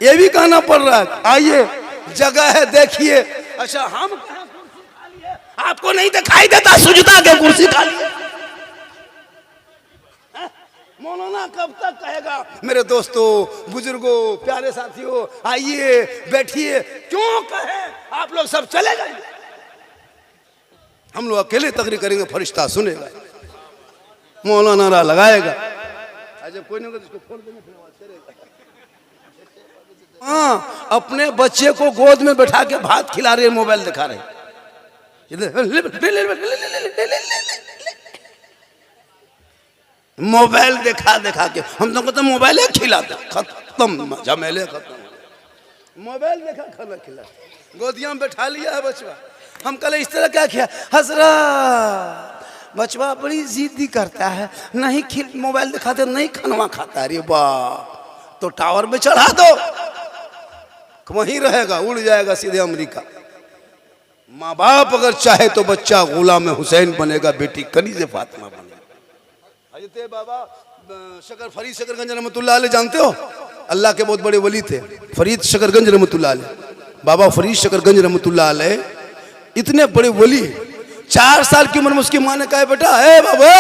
ये भी कहना पड़ रहा है। आइए, जगह है, देखिए। अच्छा, हम कहें कुर्सी खाली है, आपको नहीं दिखाई देता सुजता के कुर्सी खाली है? मौलाना कब तक कहेगा? मेरे दोस्तों, बुजुर्गों, प्यारे साथियों, आइए बैठिए। क्यों कहे? आप लोग सब चले जाइए, हम लोग अकेले तकरीर करेंगे, फरिश्ता सुनेगा, मौलाना नारा लगाएगा। जब कोई नहीं होगा तो छोड़ देंगे, फिर आवाज करेगा। हाँ, अपने बच्चे को गोद में बैठा के भात खिला रहे, मोबाइल दिखा रहे। मोबाइल दिखा दिखा के हम लोग तो मोबाइल खिलाते, खत्म झमेले खत्म। मोबाइल देखा, खाना खिला, गोदिया में बैठा लिया है बचवा। हम कल इस तरह क्या किया? हजरत, बचवा बड़ी जिद्दी करता है, नहीं मोबाइल दिखाते नहीं खाना खाता। अरे वाह, तो टावर में चढ़ा दो, वहीं रहेगा, उड़ जाएगा सीधे अमेरिका। माँ बाप अगर चाहे तो बच्चा गुलाम हुसैन बनेगा, बेटी कनीज़े फातिमा बनेगा। हजरत बाबा फरीद शकरगंज रहमतुल्लाह अलैह जानते हो? अल्लाह के बहुत बड़े वली थे, फरीद शकरगंज रहमतुल्लाह अलैह। बाबा फरीद शकरगंज रहमतुल्लाह अलैह इतने बड़े वली, 4 साल की उम्र में उसकी माँ ने कहा, बेटा ए बाबा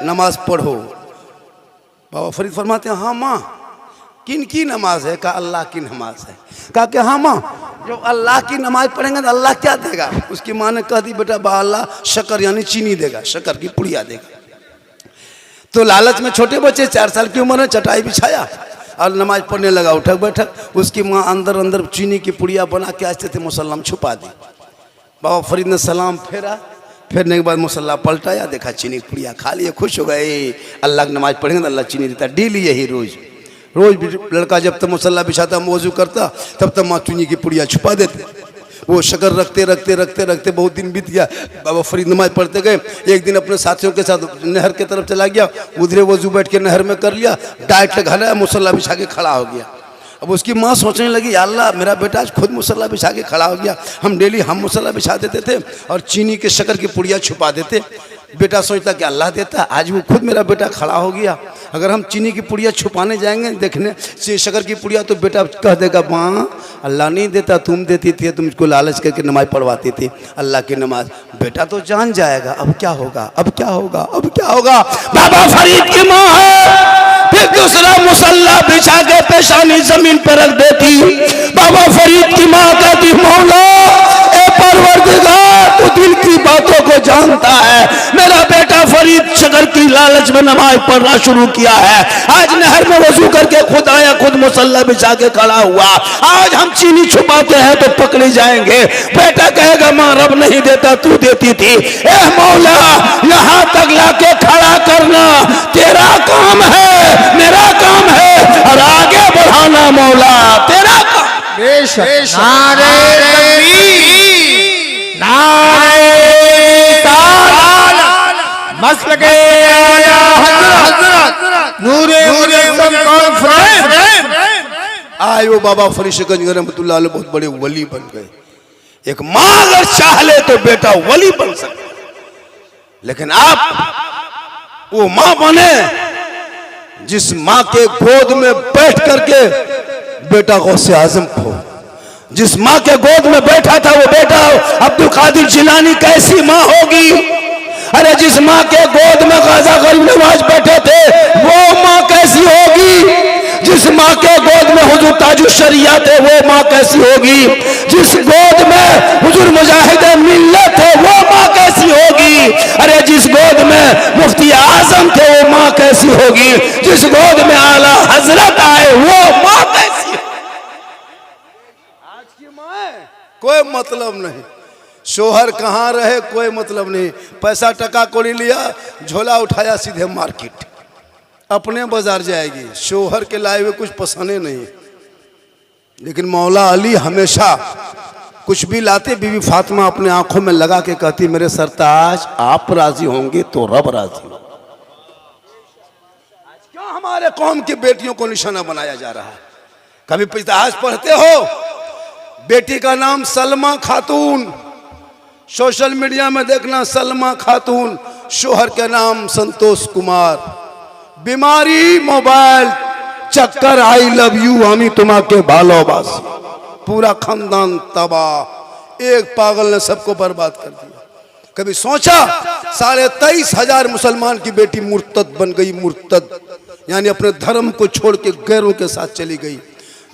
नमाज पढ़ो। बाबा फरीद फरमाते हैं, हाँ माँ, किन की नमाज है? कहा अल्लाह की नमाज है। कहा कि हाँ माँ, जो अल्लाह की नमाज पढ़ेंगे तो अल्लाह क्या देगा? उसकी माँ ने कह दी, बेटा बा अल्लाह शक्कर यानी चीनी देगा, शक्कर की पुड़िया देगा। तो लालच में छोटे बच्चे 4 साल की उम्र में चटाई बिछाया और नमाज पढ़ने लगा, उठक बैठक। उसकी माँ अंदर अंदर चीनी की पुड़िया बना के आस्ते थे मुसल्ला छुपा दी। बाबा फरीद ने सलाम फेरा, फेरने के बाद मुसल्ला पलटाया, देखा चीनी की पुड़िया खा लिए, खुश हो गए। अल्लाह की नमाज पढ़ेंगे तो अल्लाह चीनी देता। डेली यही रोज लड़का जब तक मुसल्ला बिछाता, मौजू करता, तब तक माँ चीनी की पुड़िया छुपा देते। वो शक्कर रखते रखते रखते रखते बहुत दिन बीत गया। बाबा फरीद नमाज पढ़ते गए। एक दिन अपने साथियों के साथ नहर की तरफ चला गया, उधरे वजू बैठ के नहर में कर लिया, डाइट लगाया, मुसल्ला बिछा के खड़ा हो गया। अब उसकी माँ सोचने लगी, या अल्लाह मेरा बेटा आज खुद मुसल्ला बिछा के खड़ा हो गया, हम डेली हम मुसल्ला बिछा देते थे और चीनी के शक्कर की पुड़िया छुपा देते। बेटा सोचता कि अल्लाह देता, आज वो खुद मेरा बेटा खड़ा हो गया। अगर हम चीनी की पुड़िया छुपाने जाएंगे देखने से शक्कर की पुड़िया, तो बेटा कह देगा, माँ अल्लाह नहीं देता, तुम देती थी, तुम इसको लालच करके नमाज पढ़वाती थी, अल्लाह की नमाज। बेटा तो जान जाएगा, अब क्या होगा, अब क्या होगा, अब क्या होगा? बाबा फरीद की माँ है, फिर दूसरा मुसल्ला बिछा के पेशानी जमीन पर रख देती। बाबा फरीद की माँ कहती, मौला ए परवरदिगार, तू दिल की बातों को जानता है, मेरा बेटा फरीद शक्कर की लालच में नमाज पढ़ना शुरू किया है। आज नहर में वजू करके खुद आया, खुद मुसल्ला बिछा के खड़ा हुआ। आज हम चीनी छुपाते हैं तो पकड़े जाएंगे। बेटा कहेगा, माँ रब नहीं देता, तू देती थी। ए मौला, यहाँ तक लाके खड़ा करना तेरा काम है, मेरा काम है, और आगे बढ़ाना मौला तेरा काम। बेशक नारे तकबीर, नारे ताला, मसलके आला हज़रत नूरे कॉन्फ्रेंस। आए वो बाबा फरीद शकरगंज रहमतुल्लाह अलैह बहुत बड़े वली बन गए। एक माँ अगर चाह ले तो बेटा वली बन सकता, लेकिन आप वो माँ बने जिस माँ के गोद में बैठ करके बेटा गौसे आजम को, जिस माँ के गोद में बैठा था वो बेटा अब्दुल कादिर जिलानी कैसी माँ होगी? अरे जिस माँ के गोद में ख्वाजा गरीब नवाज बैठे थे वो माँ कैसी होगी? जिस माँ के गोद में हुजूर ताजुश शरिया थे वो माँ कैसी होगी? जिस गोद में हुजूर मुजाहिद मिल्लत थे वो माँ कैसी होगी? अरे जिस गोद में मुफ्ती आजम थे वो माँ कैसी होगी? जिस गोद में आला हजरत आए वो माँ कैसी होगी? आज की माँ कोई मतलब नहीं, शोहर कहाँ रहे कोई मतलब नहीं, पैसा टका कोड़ी लिया, झोला उठाया, सीधे मार्केट, अपने बाजार जाएगी। शोहर के लाए हुए कुछ पसंद नहीं। लेकिन मौला अली हमेशा कुछ भी लाते, बीवी फातिमा अपने आंखों में लगा के कहती, मेरे सरताज आप राजी होंगे तो रब राजी हो। आज क्यों हमारे कौम की बेटियों को निशाना बनाया जा रहा है? कभी इतिहास पढ़ते हो? बेटी का नाम सलमा खातून, सोशल मीडिया में देखना सलमा खातून, शोहर के नाम संतोष कुमार। बीमारी मोबाइल, चक्कर आई लव यू हमी तुम्हाके भालोबासी, पूरा खानदान तबाह। एक पागल ने सबको बर्बाद कर दिया। कभी सोचा 23,500 मुसलमान की बेटी मुर्तद बन गई, मुर्तद यानी अपने धर्म को छोड़ के गैरों के साथ चली गई।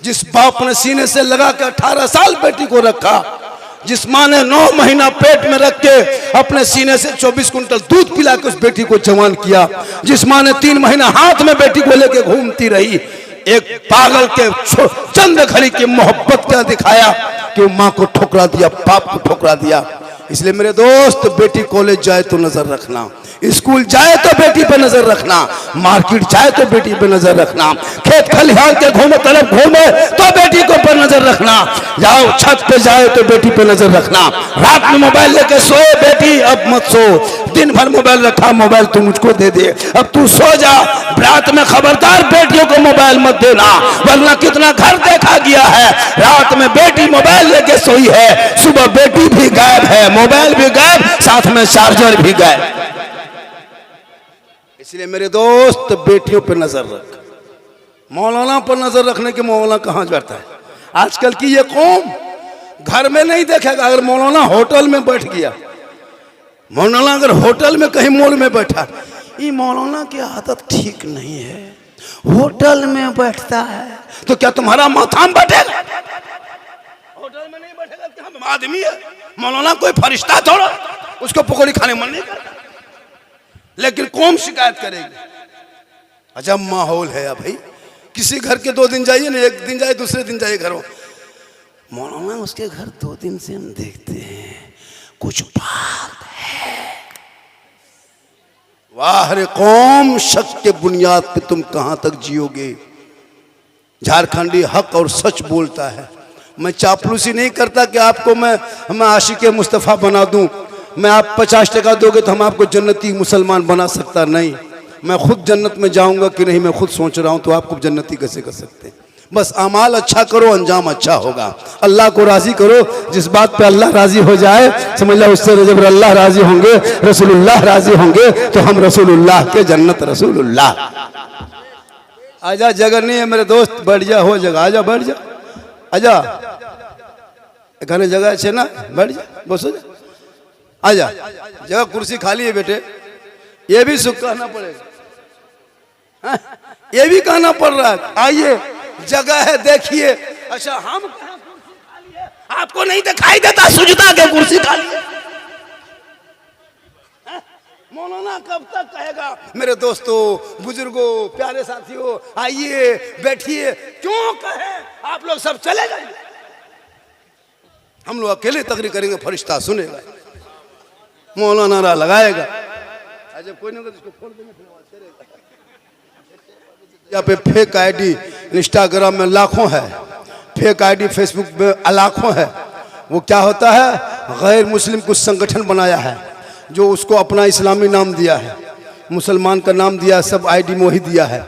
जिस बाप ने सीने से लगा के 18 साल बेटी को रखा, जिस माँ ने 9 महीना पेट में रख के अपने सीने से 24 कुंटल दूध पिला के उस बेटी को जवान किया, जिस माँ ने 3 महीना हाथ में बेटी को लेके घूमती रही, एक पागल के चंद घड़ी की मोहब्बत क्या दिखाया कि वो माँ को ठुकरा दिया, बाप को ठुकरा दिया। इसलिए मेरे दोस्त, बेटी कॉलेज जाए तो नजर रखना, स्कूल जाए तो बेटी पे नजर रखना, मार्केट जाए तो बेटी पे नजर रखना, खेत खलिहान के घूमे तरफ घूमे तो बेटी को पर नजर रखना, जाओ छत पे जाए तो बेटी पे नजर रखना। रात में मोबाइल लेके सोए बेटी, अब मत सो, दिन भर मोबाइल रखा, मोबाइल तू मुझको दे दे, अब तू सो जा। रात में खबरदार बेटियों को मोबाइल मत देना, वरना कितना घर देखा गया है, रात में बेटी मोबाइल लेके सोई है, सुबह बेटी भी गायब है, मोबाइल भी गायब, साथ में चार्जर भी गायब। इसलिए मेरे दोस्त, बेटियों पर नजर रख। मौलाना पर नजर रखने के मौलाना कहां जाता है? आजकल की ये कौम घर में नहीं देखेगा, अगर मौलाना होटल में बैठ गया, मौलाना अगर होटल में कहीं मोड़ में बैठा, ये मौलाना की आदत ठीक नहीं है, होटल में बैठता है, तो क्या तुम्हारा माथा में बैठेगा? होटल में नहीं बैठेगा, क्या हम आदमी है? मौलाना कोई फरिश्ता थोड़ा, उसको पकौड़ी खाने मन नहीं करता, लेकिन कौम शिकायत करेगी। अजब माहौल है भाई। किसी घर के 2 दिन जाइए ना, एक दिन जाए दूसरे दिन जाइए घरों, मौलाना उसके घर 2 दिन से हम देखते हैं, कुछ बात है। वाह रे कौम, शक के बुनियाद पे तुम कहां तक जियोगे? झारखंडी हक और सच बोलता है। मैं चापलूसी नहीं करता कि आपको मैं आशिक मुस्तफ़ा बना दूं, मैं आप 50 टका दोगे तो हम आपको जन्नती मुसलमान बना सकता नहीं। मैं खुद जन्नत में जाऊंगा कि नहीं मैं खुद सोच रहा हूं, तो आपको जन्नती कैसे कर सकते हैं? बस अमाल अच्छा करो, अंजाम अच्छा होगा। अल्लाह को राजी करो, जिस बात पे अल्लाह राजी हो जाए समझ लो उससे जब अल्लाह राजी होंगे, रसूलुल्लाह राजी होंगे, तो हम रसूलुल्लाह के जन्नत रसूलुल्लाह। आजा, जगह नहीं है मेरे दोस्त, बैठ जा, हो जगह, आजा बैठ जा, आजा, एखाने जगह अच्छे ना, बैठ जा, बस हो जा, आजा, जगह कुर्सी खाली है बेटे, ये भी सुख कहना पड़ेगा, हाँ? ये भी कहना पड़ रहा है, आइए जगह है देखिए। अच्छा, हम कहाँ कुर्सी खाली है, आपको नहीं दिखाई देता सुजता के कुर्सी खाली है? मौलाना कब तक कहेगा? मेरे दोस्तों, बुजुर्गों, प्यारे साथियों, आइए बैठिए, क्यों कहे? आप लोग सब चले गए, हम लोग अकेले तकरीर करेंगे, फरिश्ता सुनेगा, मौलाना नारा लगाएगा, जब कोई नहीं उसको खोल देंगे, यहाँ पे फेक आईडी इंस्टाग्राम में लाखों है, फेक आईडी फेसबुक में लाखों है। वो क्या होता है, गैर मुस्लिम कुछ संगठन बनाया है जो उसको अपना इस्लामी नाम दिया है, मुसलमान का नाम दिया, सब आईडी में वही दिया है,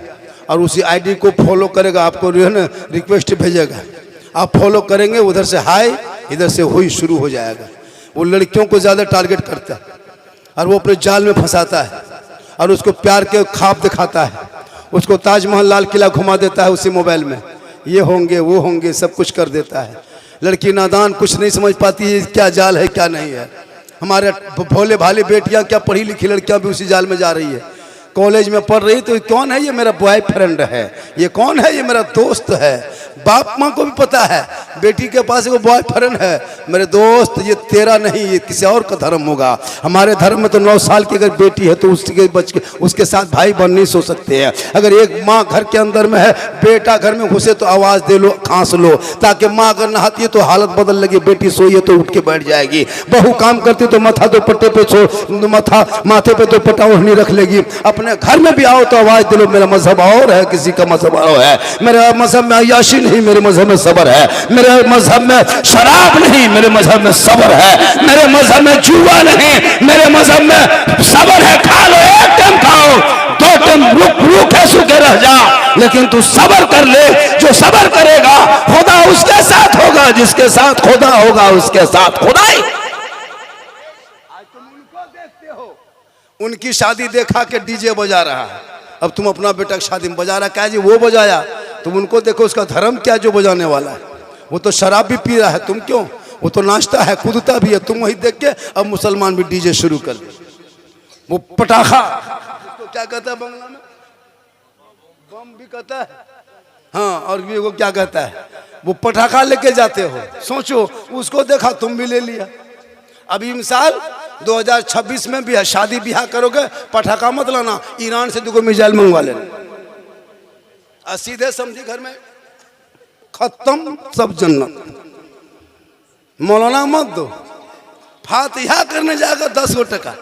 और उसी आईडी को फॉलो करेगा, आपको जो है ना रिक्वेस्ट भेजेगा, आप फॉलो करेंगे, उधर से हाय, इधर से हुई शुरू हो जाएगा। वो लड़कियों को ज़्यादा टारगेट करता है और वो अपने जाल में फंसाता है और उसको प्यार के ख्वाब दिखाता है, उसको ताजमहल लाल किला घुमा देता है उसी मोबाइल में, ये होंगे वो होंगे, सब कुछ कर देता है। लड़की नादान कुछ नहीं समझ पाती है क्या जाल है क्या नहीं है। हमारे भोले भाले बेटियां, क्या पढ़ी लिखी लड़कियां भी उसी जाल में जा रही है, कॉलेज में पढ़ रही, तो कौन है ये? मेरा बॉयफ्रेंड है, ये कौन है? ये मेरा दोस्त है। बाप माँ को भी पता है बेटी के पास वो बॉयफ्रेंड है। मेरे दोस्त, ये तेरा नहीं, ये किसी और का धर्म होगा। हमारे धर्म में तो 9 साल की अगर बेटी है तो उसके साथ भाई बहन नहीं सो सकते हैं। अगर एक माँ घर के अंदर में है, बेटा घर में घुसे तो आवाज़ दे लो, खांस लो, ताकि माँ अगर नहाती है तो हालत बदल लगी, बेटी सोई है तो उठ के बैठ जाएगी, बहू काम करती तो माथा दुपट्टे पे माथे पे दुपट्टा ओढ़नी रख लेगी। अपने घर में भी आओ तो आवाज़ दे लो, मेरा मजहब और है, किसी का मजहब और है। मेरा मजहब में अय्याशी नहीं, मेरे मजहब में सब्र है। मेरे मजहब में शराब नहीं, मेरे मजहब में सब्र है। मेरे मजहब में जुआ नहीं, मेरे मजहब में सब्र है। खा लो, एक टाइम खाओ, 2 टाइम भूखे सूखे रह जा, लेकिन तू सब्र कर ले। जो सब्र करेगा खुदा उसके साथ होगा, जिसके साथ खुदा होगा उसके साथ खुदाई। आज तुम उनको देखते हो, उनकी शादी देखा के डीजे बजा रहा है, अब तुम अपना बेटा की शादी में बजा रहा, क्या जी वो बजाया, तुम उनको देखो उसका धर्म क्या जो बजाने वाला है। वो तो शराब भी पी रहा है, तुम क्यों? वो तो नाचता है, कूदता भी है, तुम वही देख के अब मुसलमान भी डीजे शुरू कर दे। वो पटाखा तो क्या कहता है बंगला में, बम भी कहता है, हाँ, और भी वो क्या कहता है, वो पटाखा लेके जाते हो। सोचो उसको देखा, तुम भी ले लिया। अभी मिसाल 2026 में भी है, शादी ब्याह करोगे पटाखा मत लाना, ईरान से 2 मिसाइल मंगवा लेना, सीधे समझी घर में खत्म सब जन्नत। मौलाना मत दो, फातिहा करने जाएगा 10 गो टका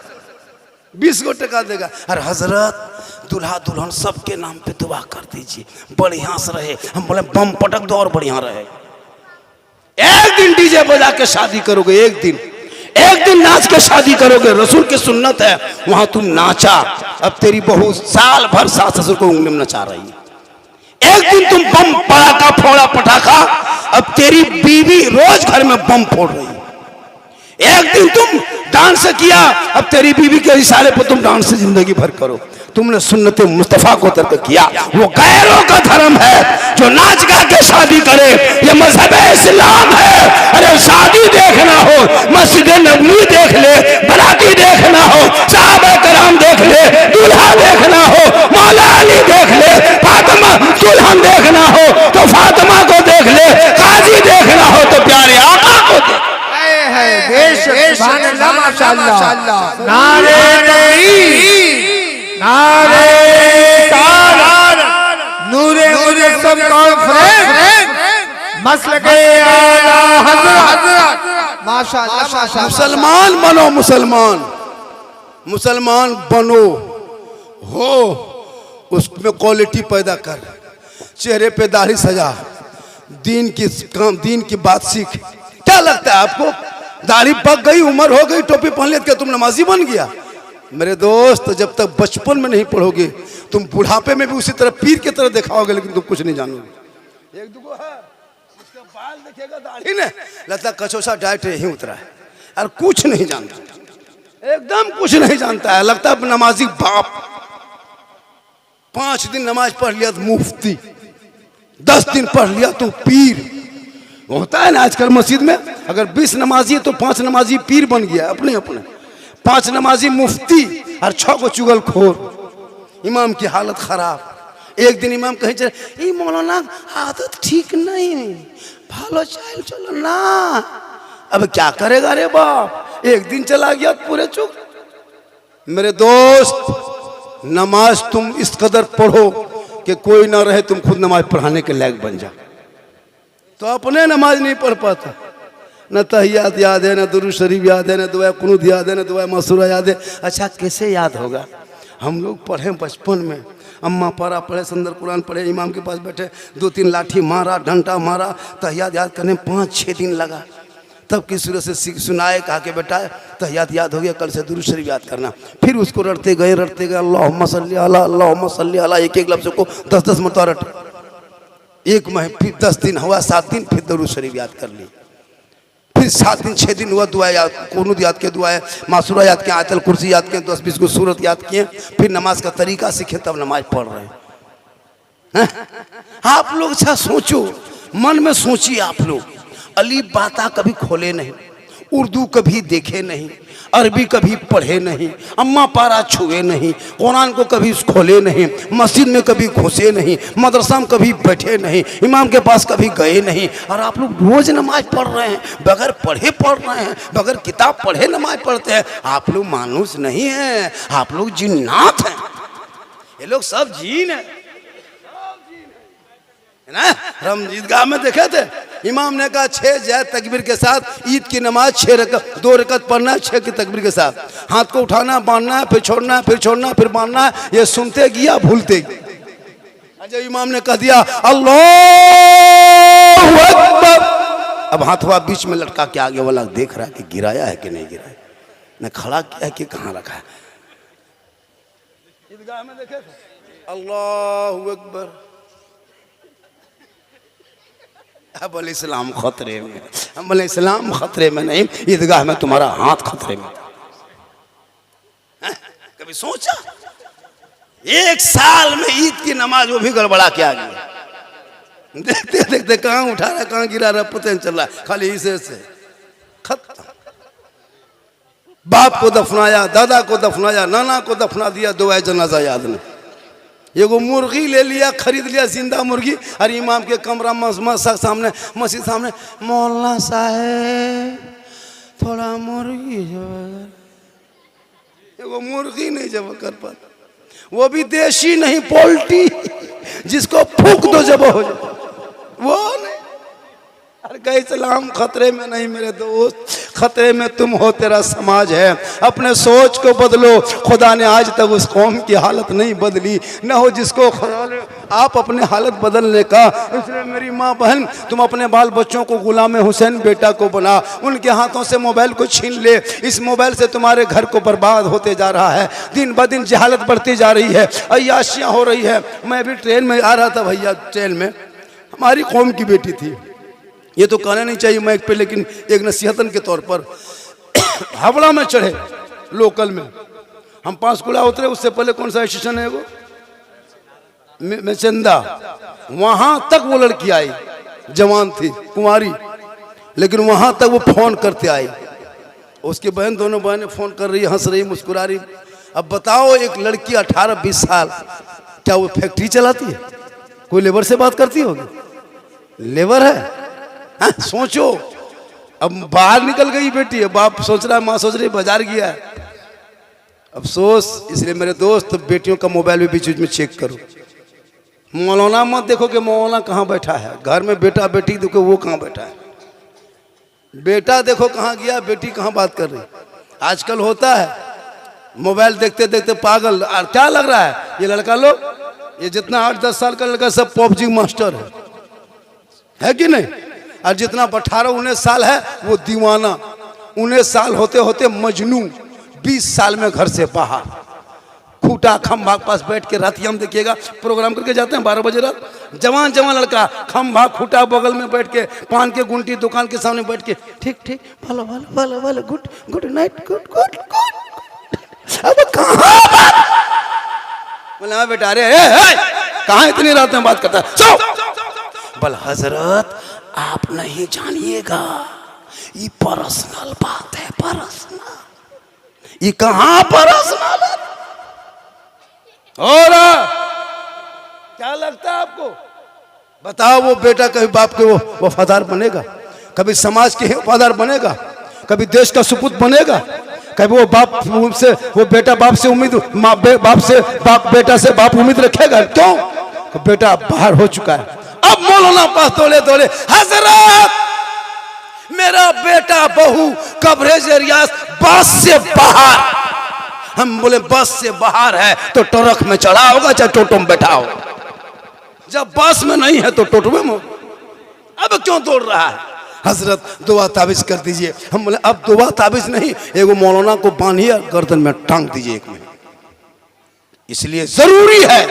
20 गो टका देगा। अरे हजरत दूल्हा दुल्हन सबके नाम पे दुआ कर दीजिए, बढ़िया से रहे। हम बोले बम पटक दो और बढ़िया रहे। एक दिन डीजे बजा के शादी करोगे, एक दिन नाच के शादी करोगे, रसूल की सुन्नत है, वहां तुम नाचा। अब तेरी बहू साल भर सास ससुर को उंगली में नचा रही है। एक दिन तुम बम पटाखा फोड़ा पटाखा, अब तेरी बीवी रोज घर में बम फोड़ रही है। एक दिन तुम डांस किया, अब तेरी बीवी के इशारे पर तुम डांस से जिंदगी भर करो। तुमने सुन्नत मुस्तफा को तर्क किया। वो गैरों का धर्म है जो नाच गा के शादी करे, ये मजहब इस्लाम है। अरे शादी देखना हो मस्जिद नबवी देख ले, बराती देखना हो सहाबा कराम देख ले, दूल्हा देखना हो मौला अली देख ले, फातिमा दुल्हन देखना हो तो फातिमा को देख ले, काजी देखना हो तो प्यारे आका को देख। माशाअल्लाह, नारे नारे नूरे मुजस्सम कॉन्फ्रेंस मसलके आला हज़रत। माशाअल्लाह, मुसलमान बनो, मुसलमान बनो, हो उसमें क्वालिटी पैदा कर, चेहरे पे दाढ़ी सजा, दीन की बात सीख। क्या लगता है आपको दाढ़ी पक गई, उम्र हो गई, टोपी पहन लिया, क्या तुम नमाजी बन गया? मेरे दोस्त, जब तक बचपन में नहीं पढ़ोगे तुम बुढ़ापे में भी उसी तरह पीर की तरह दिखाओगे, लेकिन तुम कुछ नहीं जानोगे। एक दुगो है उसका बाल देखेगा, दाढ़ी ने लगता कचौसा डाइट यही उतरा है, और कुछ नहीं जानता, एकदम कुछ नहीं जानता है, लगता है नमाजी बाप। 5 दिन नमाज पढ़ लिया तो मुफ्ती, 10 दिन पढ़ लिया तो पीर। होता है ना आजकल मस्जिद में, अगर 20 नमाजी है तो 5 नमाजी पीर बन गया अपने अपने, 5 नमाजी मुफ्ती और 6 को चुगलखोर। इमाम की हालत खराब। एक दिन इमाम कहे चले, मौलाना आदत ठीक नहीं, भालो चाल चलो ना। अब क्या करेगा रे बाप, एक दिन चला गया पूरे चुप। मेरे दोस्त, नमाज तुम इस कदर पढ़ो कि कोई ना रहे तुम खुद नमाज पढ़ाने के लायक बन जा। तो अपने नमाज नहीं पढ़ पाता, न तहियात याद है, न दुरूद शरीफ याद है, न दुआ कुनूत याद है, न दुआ मसूरा याद है। अच्छा कैसे याद होगा? हम लोग पढ़े बचपन में, अम्मा पारा पढ़े, संदर कुरान पढ़े, इमाम के पास बैठे, 2-3 लाठी मारा, डंडा मारा, तहियात याद करने 5-6 दिन लगा। तब किस सूरत से सुनाए, कहा कि बेटा तहियात याद हो गया, कल से दुरूद शरीफ याद करना। फिर उसको रटते गए अल्लाहुम्मा सल्ली अला, अल्लाहुम्मा सल्ली अला, एक लफ्ज़ को 10-10 मरतबा रटे। एक माह, फिर 10 दिन हुआ, 7 दिन, फिर दुरूद शरीफ याद कर ली। फिर 7 दिन 6 दिन हुआ, दुआ याद, कुनूत याद के, दुआ मासूरा याद किया, आयतल कुर्सी याद किए, 10-20 को सूरत याद किए। फिर नमाज का तरीका सीखे, तब नमाज पढ़ रहे हैं। आप लोग अच्छा सोचो, मन में सोचिए आप लोग। अलीफ बाता कभी खोले नहीं, उर्दू कभी देखे नहीं, अरबी कभी पढ़े नहीं, अम्मा पारा छुए नहीं, कुरान को कभी खोले नहीं, मस्जिद में कभी घुसे नहीं, मदरसा में कभी बैठे नहीं, इमाम के पास कभी गए नहीं, और आप लोग रोज नमाज पढ़ रहे हैं, बगैर पढ़े पढ़ रहे हैं, बगैर किताब पढ़े नमाज पढ़ते हैं। आप लोग मानुस नहीं हैं, आप लोग जिन्नात हैं। ये लोग सब जीन है ना। हम ईदगाह में देखे थे, इमाम ने कहा 6 जायद तकबीर के साथ ईद की नमाज 2 रकत पढ़ना है, 6 की तकबीर के साथ। हाथ को उठाना, बांधना है, फिर छोड़ना है, फिर छोड़ना है, फिर बांधना है। ये सुनते गया, भूलते गया। जब इमाम ने कह दिया अल्लाहू अकबर, अब हाथवा बीच में लटका के आगे वाला देख रहा है कि गिराया है कि नहीं गिराया, न खड़ा किया है कि कहाँ रखा है। ईदगाह में देखे अल्लाहू अकबर, अब बोले इस्लाम खतरे में। हम बोले इस्लाम खतरे में नहीं, ईदगाह में तुम्हारा हाथ खतरे में। कभी सोचा? 1 साल में ईद की नमाज वो भी गड़बड़ा के आ गई। देखते देखते कहाँ उठा रहा कहाँ गिरा रहा पता नहीं चल रहा, खाली इसे से खत्म। बाप को दफनाया, दादा को दफनाया, नाना को दफना दिया, दुआ जनाजा याद नहीं। एगो मुर्गी ले लिया, खरीद लिया जिंदा मुर्गी, और इमाम के कमरा मस्जिद सामने, मस्जिद सामने, मौलाना साहब थोड़ा मुर्गी जो, एगो मुर्गी नहीं जब कर पाता, वो भी देशी नहीं पोल्ट्री, जिसको फूक दो जब हो जाए वो नहीं। अरे कहीं सलाम खतरे में नहीं मेरे दोस्त, खतरे में तुम हो, तेरा समाज है। अपने सोच को बदलो, खुदा ने आज तक उस कौम की हालत नहीं बदली, न हो जिसको खुदा ने आप अपने हालत बदलने का। इसलिए मेरी माँ बहन, तुम अपने बाल बच्चों को गुलाम हुसैन बेटा को बना, उनके हाथों से मोबाइल को छीन ले। इस मोबाइल से तुम्हारे घर को बर्बाद होते जा रहा है, दिन ब दिन जहालत बढ़ती जा रही है, अय्याशियाँ हो रही है। मैं अभी ट्रेन में आ रहा था भैया, ट्रेन में हमारी कौम की बेटी थी, ये तो कहना नहीं चाहिए माइक पे, लेकिन एक नसीहतन के तौर पर, हावड़ा में चढ़े लोकल में, हम पांचकुला उतरे, उससे पहले कौन सा स्टेशन है वो, मेचंदा, वहां तक वो लड़की आई, जवान थी, कुंवारी, लेकिन वहां तक वो फोन करते आई। उसकी बहन, दोनों बहनें फोन कर रही, हंस रही, मुस्कुरा रही। अब बताओ, एक लड़की 18-20 साल, क्या वो फैक्ट्री चलाती है? कोई लेबर से बात करती होगी? लेबर है? हाँ, सोचो। अब बाहर निकल गई बेटी, अब बाप सोच रहा है, माँ सोच रही बाजार गया है। अफसोस। इसलिए मेरे दोस्त, बेटियों का मोबाइल भी बीच बीच में चेक करो। मौलाना मत देखो कि मौलाना कहाँ बैठा है, घर में बेटा बेटी देखो वो कहाँ बैठा है। बेटा देखो कहाँ गया, बेटी कहाँ बात कर रही। आजकल होता है मोबाइल देखते देखते पागल। और क्या लग रहा है, ये लड़का लोग, ये जितना 8-10 साल का लड़का सब पबजी मास्टर है कि नहीं? और जितना 18-19 साल है वो दीवाना। 19 साल होते होते मजनू, 20 साल में घर से बाहर, खूटा खंभा के पास बैठ के, रात हम देखिएगा प्रोग्राम करके जाते हैं 12 बजे रात, जवान जवान लड़का खंभा खूटा बगल में बैठ के, पान के गुंटी दुकान के सामने बैठ के, ठीक ठीक भलो भलो भलो भलो, good good night, good good good. अब कहाँ बोले, हाँ बेटा, अरे कहाँ इतनी रात में बात करता है? सो बोल, हजरत आप नहीं जानिएगा, ये पर्सनल बात है, पर्सनल। ये कहाँ पर्सनल है? और क्या लगता है आपको? बताओ, वो बेटा कभी बाप के वो वफादार बनेगा? कभी समाज के वफादार बनेगा? कभी देश का सुपुत बनेगा? कभी वो बाप से, वो बेटा बाप से उम्मीद, बाप से बाप, बेटा से बाप उम्मीद रखेगा? क्यों? तो बेटा बाहर हो चुका है। अब मौलाना पास दौड़े दौड़े, हजरत मेरा बेटा बहू कवरेज रियाज बस से बाहर। हम बोले बस से बाहर है तो ट्रक में चढ़ा होगा, चाहे टोटो में बैठा हो। जब बस में नहीं है तो टोटो में। अब क्यों दौड़ रहा है? हजरत दुआ ताबीज कर दीजिए। हम बोले अब दुआ ताबीज नहीं, एगो मौलाना को बांधिए, गर्दन में टांग दीजिए 1 महीने। इसलिए जरूरी है,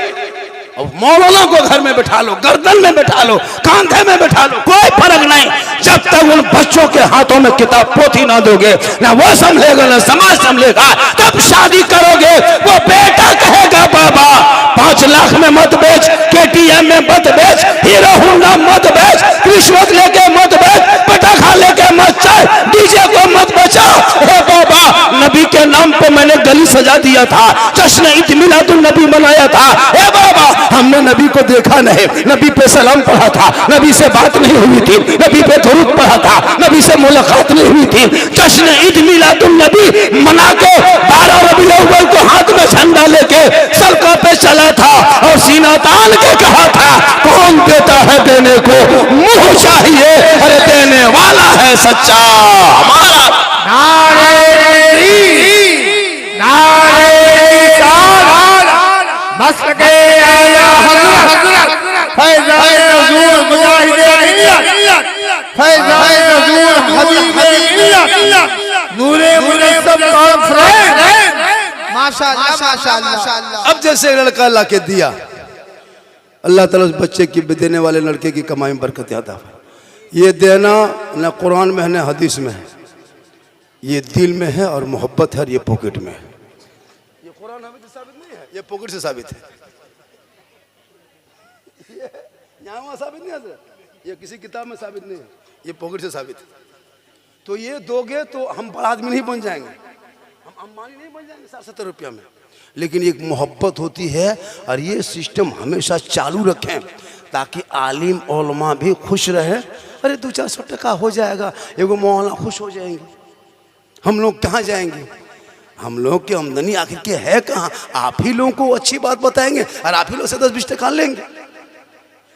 अब मौलाना को घर में बैठा लो, गर्दन में बैठा लो, कांधे में बैठा लो, कोई फर्क नहीं। जब तक उन बच्चों के हाथों में किताब पोथी ना दोगे, ना वो संभलेगा ना समाज संभलेगा। तब शादी करोगे, वो बेटा कहेगा बाबा 5 लाख में मत बेच, KTM में मत बेच, हीरो होंडा मत बेच, रिश्वत लेके मत बेच, पटाखा लेके मत चल, डीजे को मत बचा। हे बाबा, नबी के नाम पे मैंने गली सजा दिया था, जश्न ईद मिलादुन नबी मनाया था। हे बाबा, हमने नबी को देखा नहीं, नबी पे सलाम पढ़ा था, नबी से बात नहीं हुई थी, नबी पे दुरूद पढ़ा था, नबी से मुलाकात नहीं हुई थी। जश्न ईद मिलादुन नबी मना के 12 रबीउल अव्वल को हाथ में झंडा लेके सड़कों पे चला था और सीना तान के कहा था, कौन देता है देने को मुंह चाहिए, अरे देने वाला है सच्चा हमारा। नारे नारे मस्त के आया हजरत, फैज़ाए नज़ूर मुजाहिदे मिल्लत, फैज़ाए नज़ूर हबीबे मिल्लत, नूरे मुनस्सब कॉन्फ्रेंस। माशाअल्लाह माशाअल्लाह। अब जैसे लड़का ला के दिया, अल्लाह ताला उस बच्चे की देने वाले लड़के की कमाई में बरकत आता है। ये देना न कुरान में है न हदीस में है, ये दिल में है और मोहब्बत है, और ये पॉकेट में है। ये कुरान हदीस से साबित नहीं है, ये पॉकेट से साबित है। यहाँ वहाँ साबित नहीं है, ये किसी किताब में साबित नहीं है, ये पॉकेट से साबित है। तो ये दोगे तो हम बड़ा आदमी नहीं बन जाएंगे, हम अंबानी नहीं बन जाएंगे 60-70 रुपया में, लेकिन एक मोहब्बत होती है। और ये सिस्टम हमेशा चालू रखें ताकि आलिम उलमा भी खुश रहे। अरे 200-400 टका हो जाएगा, एगो मौलाना खुश हो जाएंगे, हम लोग कहाँ जाएंगे? हम लोग की आमदनी आखिर के है कहाँ? आप ही लोगों को अच्छी बात बताएंगे और आप ही लोग से 10-20 टका लेंगे,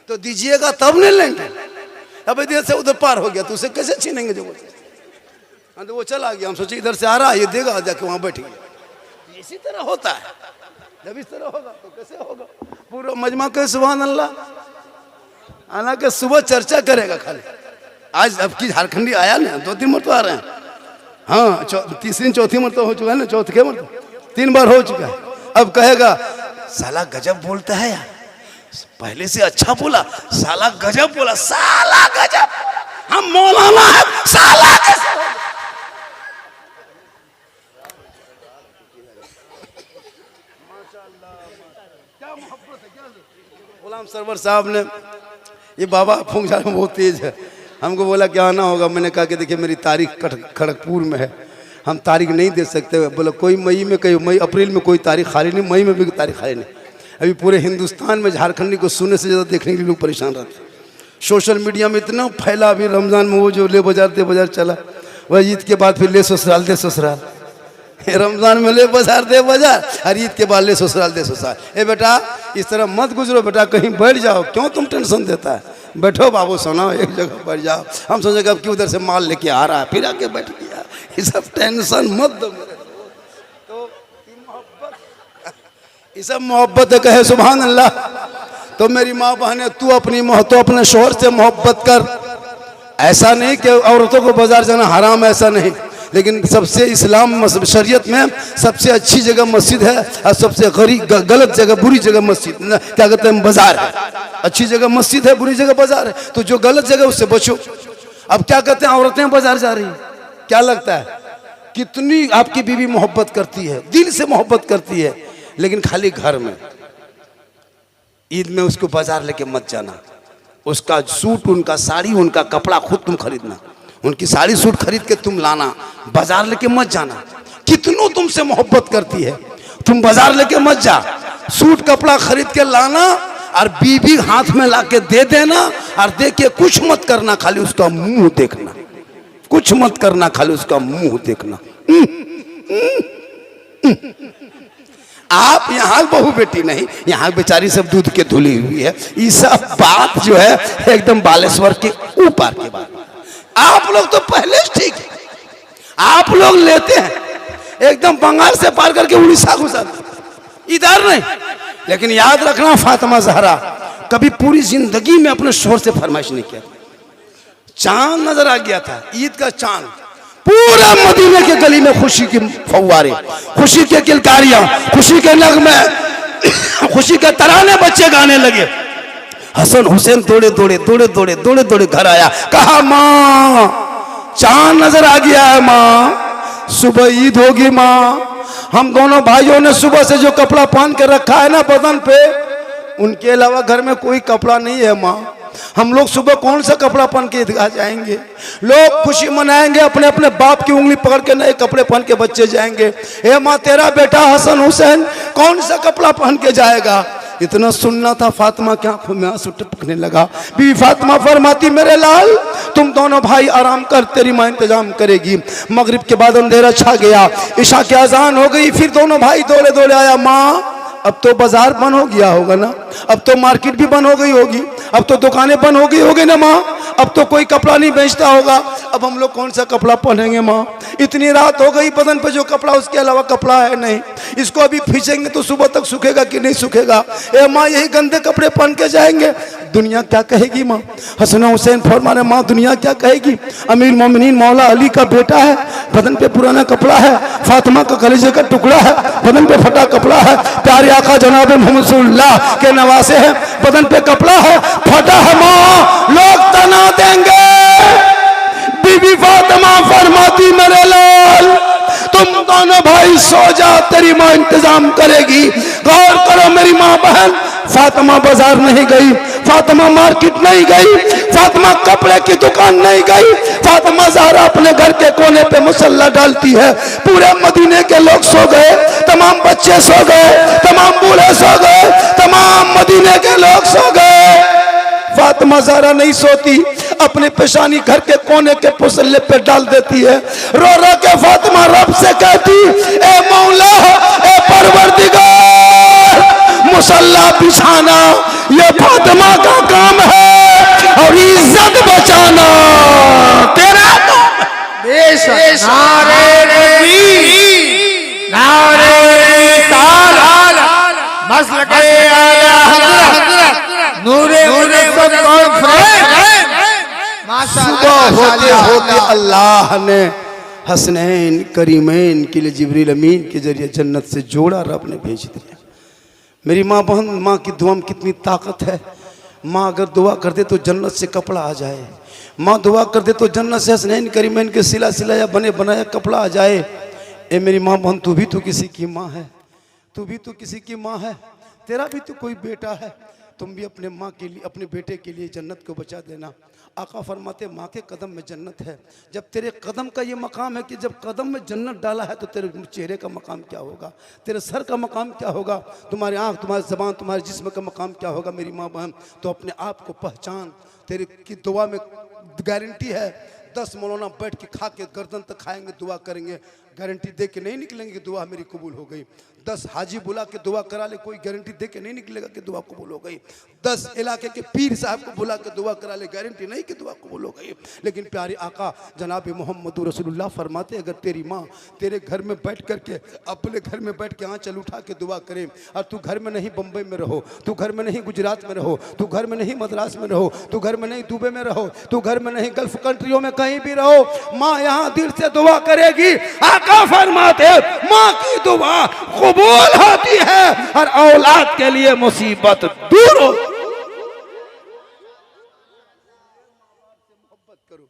तो दीजिएगा तब नहीं लेंगे। अब इधर से उधर पार हो गया तो उसे कैसे छीनेंगे? जो हाँ तो वो चला गया, हम सोचे इधर से आ रहा है, ये देगा, जाके वहाँ बैठ गया। इसी तरह होता है, जब इस तरह होगा तो कैसे होगा? पूरा मजमा के सुभान अल्लाह, हालांकि सुबह चर्चा करेगा खाली। आज अब की झारखंडी आया ना, 2-3 मरतबा आ रहे हैं, हाँ तीसरी चौथी मरतबा हो चुका है ना, चौथे मरतबा 3 बार हो चुका है। अब कहेगा साला गजब बोलता है यार, पहले से अच्छा बोला, साला गजब बोला, साला गजब, हम मौलाना है, साला कैसे? क्या मोहब्बत है, क्या गुलाम सरवर साहब ने, ये बाबा फूंक में बहुत तेज है, हमको बोला कि आना होगा। मैंने कहा कि देखिए मेरी तारीख खड़गपुर में है, हम तारीख नहीं दे सकते। बोला कोई मई में, कहीं मई अप्रैल में कोई तारीख खाली नहीं, मई में भी तारीख खाली नहीं। अभी पूरे हिंदुस्तान में झारखंडी को सुनने से ज़्यादा देखने के लिए लोग परेशान रहते हैं। सोशल मीडिया में इतना फैला, अभी रमज़ान में वो जो ले बाजार दे बाजार चला, वह ईद के बाद फिर ले ससुराल दे ससुराल, रमज़ान में ले बाजार दे बाजार, और ईद के बाद ले ससुराल दे ससुराल। ए बेटा इस तरह मत गुजरो बेटा, कहीं बैठ जाओ, क्यों तुम टेंशन देता है? बैठो बाबू, सोना एक जगह बैठ जाओ। हम सोचेगा अब क्यों उधर से माल लेके आ रहा है, फिर आके बैठ गया, ये सब टेंशन मत दो मेरे। तो ये सब मोहब्बत है, कहे सुभान अल्लाह। तो मेरी माँ बहने, तू अपनी तो अपने शोहर से मोहब्बत कर। ऐसा नहीं कि औरतों को बाजार जाना हराम, ऐसा नहीं, लेकिन सबसे इस्लाम शरीयत में सबसे अच्छी जगह मस्जिद है और सबसे गलत जगह, बुरी जगह मस्जिद क्या कहते हैं, बाजार है। अच्छी जगह मस्जिद है, बुरी जगह बाजार है, तो जो गलत जगह उससे बचो। अब क्या कहते हैं, औरतें बाजार जा रही, क्या लगता है कितनी आपकी बीवी मोहब्बत करती है, दिल से मोहब्बत करती है, लेकिन खाली घर में। ईद में उसको बाजार लेके मत जाना, उसका सूट, उनका साड़ी, उनका कपड़ा खुद तुम खरीदना, उनकी साड़ी सूट खरीद के तुम लाना, बाजार लेके मत जाना। कितनों तुमसे मोहब्बत करती है, तुम बाजार लेके मत जा, सूट कपड़ा खरीद के लाना और बीबी हाथ में लाके दे देना, और दे के कुछ मत करना, खाली उसका मुंह देखना, कुछ मत करना, खाली उसका मुंह देखना। आप यहाँ बहू बेटी नहीं, यहाँ बेचारी सब दूध के धुली हुई है। ये सब बात जो है एकदम बालेश्वर के ऊपर की बात। आप लोग तो पहले ठीक है, आप लोग लेते हैं एकदम बंगाल से पार करके उड़ीसा घुसा, इधर नहीं। लेकिन याद रखना, फातिमा ज़हरा कभी पूरी जिंदगी में अपने शोहर से फरमाइश नहीं किया। चांद नजर आ गया था, ईद का चांद, पूरा मदीने के गली में खुशी की फव्वारे, खुशी के किलकारियां, खुशी के नगमे, खुशी के तराने बच्चे गाने लगे। हसन हुसैन दौड़े दौड़े दौड़े दौड़े दौड़े दौड़े घर आया, कहा माँ चांद नजर आ गया है, माँ सुबह ईद होगी माँ। हम दोनों भाइयों ने सुबह से जो कपड़ा पहन के रखा है ना बदन पे, उनके अलावा घर में कोई कपड़ा नहीं है माँ। हम लोग सुबह कौन सा कपड़ा पहन के ईदगाह जाएंगे? लोग खुशी मनाएंगे, अपने अपने बाप की उंगली पकड़ के नए कपड़े पहन के बच्चे जाएंगे। ए माँ, तेरा बेटा हसन हुसैन कौन सा कपड़ा पहन के जाएगा? इतना सुनना था, फातिमा की आंखों में आंसू टपकने लगा। बीवी फातिमा फरमाती, मेरे लाल तुम दोनों भाई आराम कर, तेरी माँ इंतजाम करेगी। मगरिब के बाद अंधेरा छा गया, इशा की अजान हो गई, फिर दोनों भाई दौड़े दौड़े आया, माँ अब तो बाजार बंद हो गया होगा ना, अब तो मार्केट भी बंद हो गई होगी, अब तो दुकानें बंद हो गई होगी ना माँ, अब तो कोई कपड़ा नहीं बेचता होगा, अब हम लोग कौन सा कपड़ा पहनेंगे माँ? इतनी रात हो गई, बदन पे जो कपड़ा उसके अलावा कपड़ा है नहीं, इसको अभी खींचेंगे तो सुबह तक सूखेगा कि नहीं सूखेगा? ए माँ, यही गंदे कपड़े पहन के जाएंगे, दुनिया क्या कहेगी माँ? हसन हुसैन फरमाने, माँ दुनिया क्या कहेगी? अमीर मोमिनीन मौला अली का बेटा है, बदन पे पुराना कपड़ा है, फातिमा का कलेजे का टुकड़ा है, बदन पे फटा कपड़ा है, प्यारे आका जनाब मोहम्मद सल्लल्लाहु के नवासे हैं, बदन पे कपड़ा है, फटा है माँ, लोग तना देंगे। बीबी फातिमा फरमाती, मेरे लाल तुम दोनों भाई सो जा, तेरी माँ इंतजाम करेगी। गौर करो मेरी माँ बहन, फातिमा बाजार नहीं गई, फातिमा मार्केट नहीं गई, फातिमा कपड़े की दुकान नहीं गई, फातिमा ज़हरा अपने घर के कोने पे मुसल्ला डालती है। पूरे मदीने के लोग सो गए, तमाम बच्चे सो गए, तमाम बूढ़े सो गए, तमाम मदीने के लोग सो गए। फातिमा ज़हरा नहीं सोती, अपनी पेशानी घर के कोने के मुसल्ले पे डाल देती है। रो रो के फातिमा रब से कहती, ए मौला, ए परवरदिगार, मुसल्ला बिछाना ये फातिमा का काम है और इज्जत बचाना तेरा काम। बेशक नारे तकबीर, नारे रिसालत, मसलके आला हज़रत, नूरे सुबह होते होते अल्लाह ने हसनैन करीमैन के लिए जिब्रील अमीन के जरिए जन्नत से जोड़ा, रब ने भेज दिया। मेरी माँ बहन, माँ की दुआ में कितनी ताकत है। माँ अगर दुआ कर दे तो जन्नत से कपड़ा आ जाए, माँ दुआ कर दे तो जन्नत से हसनैन करीमैन के सिला सिलाया बने बनाया कपड़ा आ जाए। ए मेरी माँ बहन, तू भी तो किसी की माँ है, तू भी तो किसी की माँ है, तेरा भी तो कोई बेटा है। तुम भी अपने माँ के लिए, अपने बेटे के लिए जन्नत को बचा देना। आका फरमाते माँ के कदम में जन्नत है। जब तेरे कदम का ये मकाम है कि जब कदम में जन्नत डाला है तो तेरे चेहरे का मकाम क्या होगा, तेरे सर का मकाम क्या होगा, तुम्हारी आँख, तुम्हारी ज़बान, तुम्हारे जिस्म का मकाम क्या होगा। मेरी माँ बहन, तो अपने आप को पहचान। तेरे की दुआ में गारंटी है। 10 मौलाना बैठ के खा के गर्दन तक खाएंगे, दुआ करेंगे, गारंटी दे के नहीं निकलेंगे कि दुआ मेरी कबूल हो गई। 10 हाजी बुला के दुआ करा ले, कोई गारंटी दे के नहीं निकलेगा कि दुआ कबूल हो गई। 10 इलाके के पीर साहब को बुला के दुआ करा ले, गारंटी नहीं कि दुआ कबूल हो गई। लेकिन प्यारे आका जनाब मोहम्मद रसूलुल्लाह फरमाते, अगर तेरी माँ तेरे घर में बैठ करके, अपने घर में बैठ के आंचल उठा के दुआ करे, और तू घर में नहीं बम्बई में रहो, तू घर में नहीं गुजरात में रहो, तू घर में नहीं मद्रास में रहो, तू घर में नहीं दुबई में रहो, तू घर में नहीं गल्फ कंट्रियों में कहीं भी रहो, माँ यहाँ दिल से दुआ करेगी। आका फरमाते माँ की दुआ कबूल होती है और औलाद के लिए मुसीबत दूर हो। मोहब्बत करो,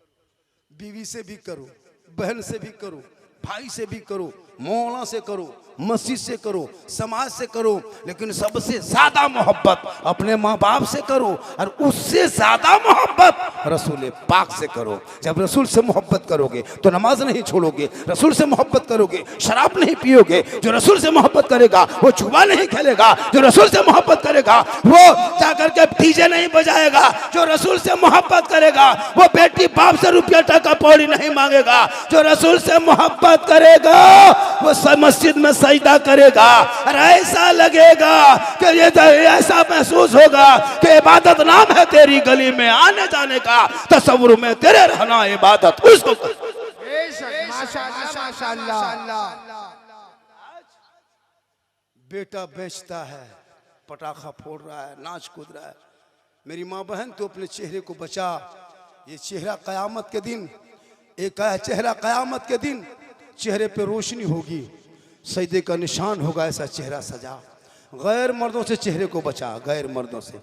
बीवी से भी करो, बहन से भी करो, भाई से भी करो, मौला से करो, मस्जिद से करो, समाज से करो, लेकिन सबसे ज्यादा मोहब्बत अपने माँ बाप से करो और उससे ज्यादा मोहब्बत रसूल पाक से करो। जब रसूल से मोहब्बत करोगे तो नमाज नहीं छोड़ोगे, रसूल से मोहब्बत करोगे शराब नहीं पियोगे, जो रसूल से मोहब्बत करेगा वो जुआ नहीं खेलेगा, जो रसूल से मोहब्बत करेगा वो जाकर के डीजे नहीं बजाएगा, जो रसूल से मोहब्बत करेगा वो बेटी बाप से रुपया टका पौड़ी नहीं मांगेगा, जो रसूल से मोहब्बत करेगा वो मस्जिद में सजदा करेगा। और ऐसा लगेगा कि ये ऐसा महसूस होगा कि इबादत नाम है तेरी गली में आने जाने का, तसव्वुर में तेरे रहना इबादत उसको। बेटा बेचता है, पटाखा फोड़ रहा है, नाच कूद रहा है। मेरी माँ बहन, तो अपने चेहरे को बचा। ये चेहरा कयामत के दिन, एक चेहरा कयामत के दिन चेहरे पे रोशनी होगी, सजदे का निशान होगा, ऐसा चेहरा सजा। गैर मर्दों से चेहरे को बचा, गैर मर्दों से।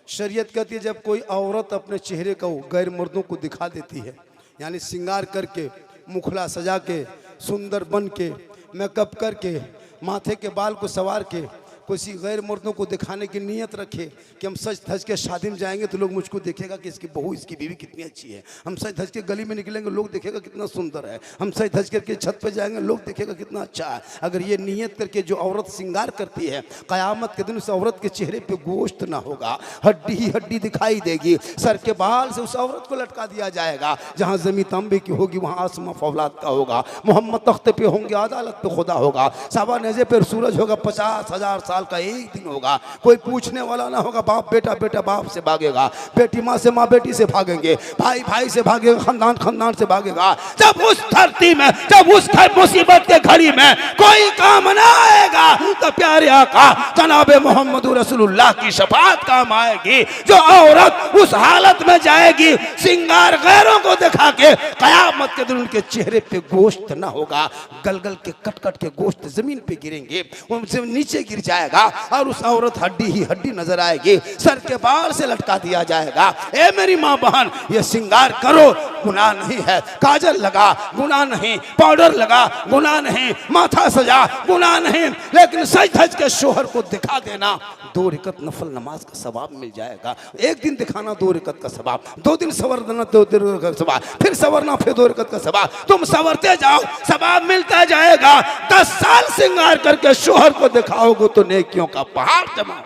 शरीयत कहती है जब कोई औरत अपने चेहरे को गैर मर्दों को दिखा देती है, यानी श्रृंगार करके, मुखड़ा सजा के, सुंदर बन के, मेकअप करके, माथे के बाल को संवार के, किसी गैर मर्दों को दिखाने की नीयत रखे कि हम सज धज के शादी में जाएंगे तो लोग मुझको देखेगा कि इसकी बहू, इसकी बीवी कितनी अच्छी है। हम सज धज के गली में निकलेंगे, लोग देखेगा कितना सुंदर है। हम सज धज करके छत पे जाएंगे, लोग देखेगा कितना अच्छा है। अगर ये नीयत करके जो औरत श्रृंगार करती है, क़यामत के दिन उस औरत के चेहरे पे गोश्त ना होगा, हड्डी ही हड्डी दिखाई देगी। सर के बाल से उस औरत को लटका दिया जाएगा। जहाँ ज़मीन तांबे की होगी वहाँ आसमां फौलाद का होगा। मोहम्मद तख्ते पे होंगे, अदालत पे खुदा होगा। साबा नेज़े पे सूरज होगा, 50,000 साल का एक दिन होगा। कोई पूछने वाला ना होगा। बाप बेटा, बेटा बाप से भागेगा, बेटी माँ से, माँ बेटी से भागेंगे, भाई भाई से भागेगा, खानदान खानदान से भागेगा। जब उस धरती में, जब उस मुसीबत के घड़ी में कोई काम ना आएगा तो प्यारे आका जनाब मोहम्मद रसूलुल्लाह की शफाअत काम आएगी। जो औरत उस हालत में जाएगी श्रृंगार गैरों को दिखा के, कयामत के दिन उनके चेहरे पे गोश्त ना होगा, गल गल के कट कट के गोश्त जमीन पे गिरेंगे, उनसे नीचे गिर जाएगा और उस औरत हड्डी ही हड्डी नजर आएगी। सर के बाल से लटका दिया जाएगा। ए मेरी माँ बहन, ये श्रृंगार करो, गुनाह नहीं है, काजल लगा गुनाह नहीं, पाउडर लगा गुनाह नहीं, माथा सजा गुनाह नहीं, लेकिन सज धज के शोहर को दिखा देना, 2 रकअत नफल नमाज का सवाब मिल जाएगा। एक दिन दिखाना 2 रकअत का सवाब, 2 दिन सवर देना 2 रकअत का सवाब, फिर सवरना फिर 2 रकअत का सवाब, तुम सवरते जाओ सवाब मिलता जाएगा। 10 साल श्रृंगार करके शोहर को दिखाओगे तो नेकियों का पहाड़ जमा।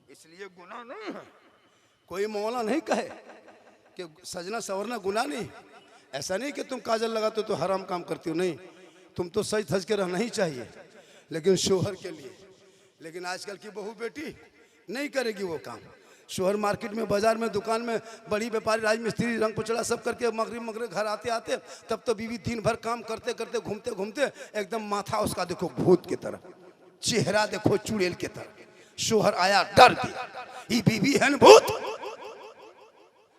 इसलिए गुनाह नहीं है, कोई मौला नहीं कहे कि सजना सवरना गुनाह नहीं। ऐसा नहीं कि तुम काजल लगाते हो तो हराम काम करती हो, नहीं, तुम तो सज धज के रहना ही चाहिए, लेकिन शोहर के लिए। लेकिन आजकल की बहू बेटी नहीं करेगी वो काम। शोहर मार्केट में, बाजार में, दुकान में, बड़ी व्यापारी, राजमिस्त्री, रंग पुचड़ा सब करके मगरिब घर आते आते तब तो बीवी दिन भर काम करते करते घूमते घूमते एकदम माथा उसका देखो भूत की तरह, चेहरा देखो चुड़ैल की तरह। शोहर आया डर गया, ये बीवी है न भूत।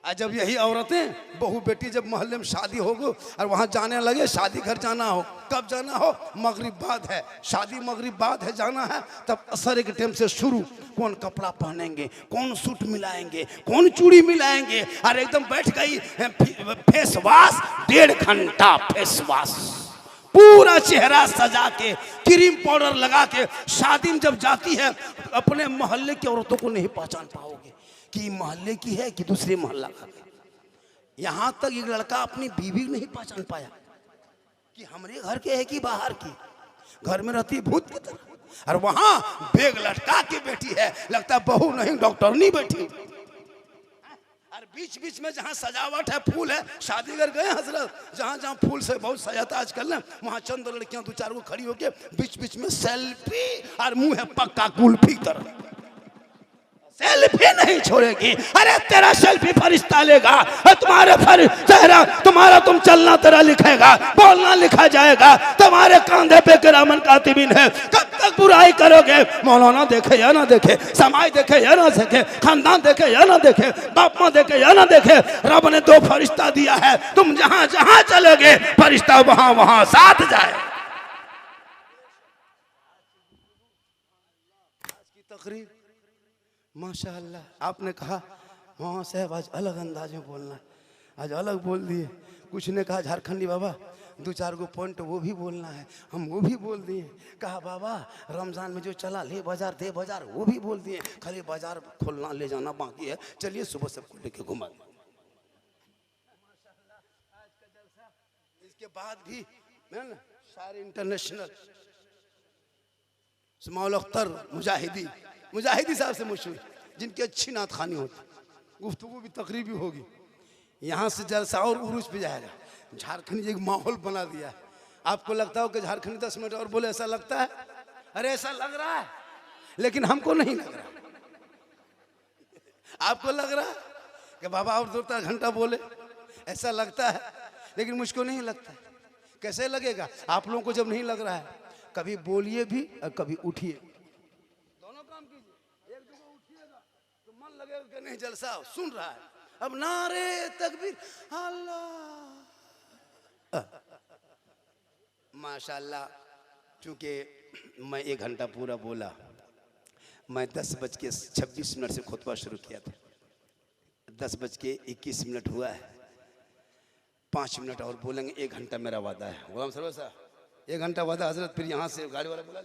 आज जब यही औरतें बहू बेटी जब मोहल्ले में शादी होगी और वहां जाने लगे, शादी घर जाना हो, कब जाना हो, मगरिब बाद है, शादी मगरिब बाद है जाना है, तब असर के टाइम से शुरू, कौन कपड़ा पहनेंगे, कौन सूट मिलाएंगे, कौन चूड़ी मिलाएंगे, और एकदम बैठ गई फेस वॉश, 1.5 घंटा फेस वॉश, पूरा चेहरा सजा के क्रीम पाउडर लगा के शादी में जब जाती है, अपने मोहल्ले की औरतों को नहीं पहचान पाओगे कि मोहल्ले की है कि दूसरे मोहल्ला का। यहां तक एक लड़का अपनी बीवी नहीं पहचान पाया कि हमारे घर के है कि बाहर की, घर में रहती भूत की तरह, और वहां बैग लटका के बैठी है, लगता बहू नहीं डॉक्टर नहीं बैठी। और बीच बीच में जहां सजावट है, फूल है, शादी घर गए हजरत, जहां जहां फूल से बहुत सजाता आजकल ना, वहां चंद लड़कियां 2-4 को खड़ी होके बीच बीच में सेल्फी, और मुंह है पक्का कुल्फी तरह, सेल्फी नहीं छोड़ेगी। अरे तेरा सेल्फी फरिश्ता लेगा, तुम्हारे चेहरा तुम्हारा, तुम चलना तेरा लिखेगा, बोलना लिखा जाएगा, तुम्हारे कंधे पे किरामन कातिबिन है। कब तक बुराई करोगे? मौलाना देखे या ना देखे, समाज देखे या ना देखे, खानदान देखे या ना देखे, बाप माँ देखे या ना देखे, रब ने 2 फरिश्ता दिया है, तुम जहां जहां चलोगे फरिश्ता वहां वहां साथ जाए। आज की तकरीर माशाअल्लाह, आपने कहा हाँ साहब आज अलग अंदाज में बोलना, आज अलग बोल दिए। कुछ ने कहा झारखंडी बाबा 2-4 गो पॉइंट वो भी बोलना है, हम वो भी बोल दिए। कहा बाबा रमजान में जो चला ले बाजार दे बाजार, वो भी बोल दिए। खाली बाजार खोलना ले जाना बाकी है, चलिए सुबह सबको लेके घुमा दें। इसके बाद भी है ना सारे इंटरनेशनल स्मॉल अख्तर मुजाहिदी साहब से मशहूर, जिनकी अच्छी नात खानी होती, गुफ्तगू भी तकरीब भी होगी। यहाँ से जलसा और उरूज पे जाएगा। झारखंड एक माहौल बना दिया है। आपको लगता हो कि झारखंड 10 मिनट और बोले, ऐसा लगता है? अरे ऐसा लग रहा है, लेकिन हमको नहीं लग रहा। आपको लग रहा है कि बाबा और 2 घंटा बोले, ऐसा लगता है, लेकिन मुझको नहीं लगता। कैसे लगेगा? आप लोगों को जब नहीं लग रहा है, कभी बोलिए भी और कभी उठिए, दोनों काम कीजिए। 1-2 को उठिएगा तो मन लगेगा कि नहीं जलसा सुन रहा है। अब नारे तकबीर अल्लाह, माशाअल्लाह। चूंकि मैं 1 घंटा पूरा बोला, मैं 10:26 से खुतबा शुरू किया था, 10:21 हुआ है। 5 मिनट और बोलेंगे, 1 घंटा मेरा वादा है। गुलाम सरवर साहब 1 घंटा वादा हजरत। फिर यहाँ से गाड़ी वाला बोला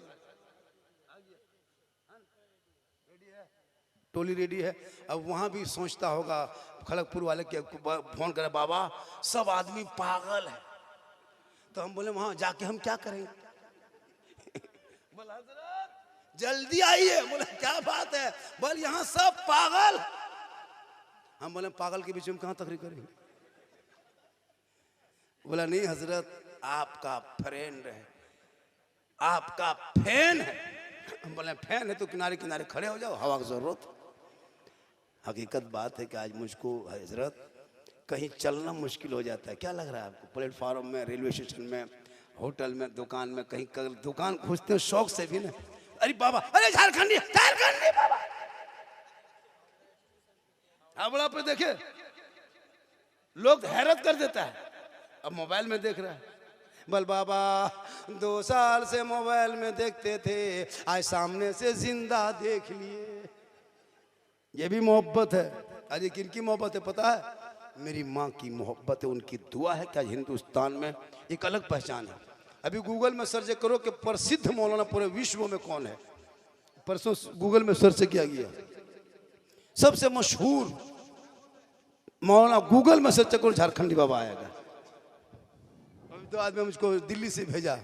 टोली रेडी है। अब वहाँ भी सोचता होगा खड़गपुर वाले के फोन करे, बाबा सब आदमी पागल है। तो हम बोले वहाँ जाके हम क्या करेंगे? बोला हजरत जल्दी आइए। बोले क्या बात है? बोल यहाँ सब पागल। हम बोले पागल के बीच में कहाँ तकरीर करेंगे? बोला नहीं हजरत आपका फ्रेंड है, आपका फैन है। हम बोले फैन है तो किनारे किनारे खड़े हो जाओ, हवा की जरूरत। हकीकत बात है कि आज मुझको हजरत कहीं चलना मुश्किल हो जाता है। क्या लग रहा है आपको? प्लेटफॉर्म में, रेलवे स्टेशन में, होटल में, दुकान में, कहीं दुकान खुजते हैं शौक से भी ना, अरे बाबा, अरे झारखंडी बाबा। हावड़ा पे देखे लोग हैरत कर देता है। अब मोबाइल में देख रहा है, बल बाबा 2 साल से मोबाइल में देखते थे, आज सामने से जिंदा देख लिए। ये भी मोहब्बत है। अरे किनकी मोहब्बत है पता है? मेरी माँ की मोहब्बत है, उनकी दुआ है। क्या हिंदुस्तान में एक अलग पहचान है। अभी गूगल में सर्च करो कि प्रसिद्ध मौलाना पूरे विश्व में कौन है। परसों गूगल में सर्च किया गया, सबसे मशहूर मौलाना गूगल में सर्च करो, झारखंडी बाबा आएगा। अभी तो आदमी मुझको दिल्ली से भेजा,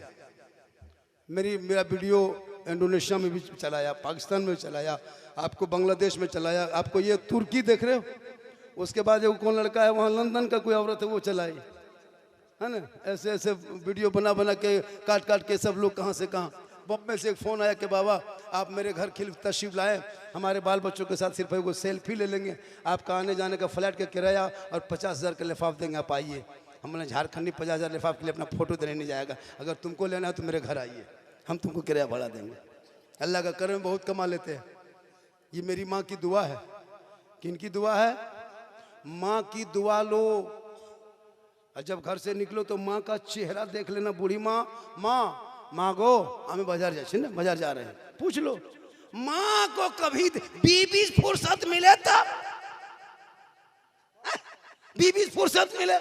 मेरा वीडियो इंडोनेशिया में भी चलाया, पाकिस्तान में भी चलाया, आपको बांग्लादेश में चलाया, आपको ये तुर्की देख रहे हो, उसके बाद एक कौन लड़का है वहाँ लंदन का कोई औरत है वो चलाई, है ना। ऐसे ऐसे वीडियो बना बना के काट काट के सब लोग कहाँ से कहाँ। बॉम्बे से एक फ़ोन आया कि बाबा आप मेरे घर खिल तशरीफ लाएँ, हमारे बाल बच्चों के साथ सिर्फ वो सेल्फी ले लेंगे, आपका आने जाने का फ्लैट का किराया और 50,000 का लिफाफ देंगे, आप आइए। हमने झारखंडी 50,000 लिफाफ के लिए अपना फ़ोटो देने नहीं जाएगा, अगर तुमको लेना है तो मेरे घर आइए, हम तुमको किराया बढ़ा देंगे। अल्लाह का करम बहुत कमा लेते हैं। ये मेरी माँ की दुआ है। किनकी दुआ है? माँ की दुआ लो, और जब घर से निकलो तो माँ का चेहरा देख लेना। बूढ़ी माँ, माँ गो हमें बाजार जाए ना, बाजार जा रहे हैं, पूछ लो माँ को कभी बीबी फुर्सत मिले तब, बीबी फुर्सत मिले।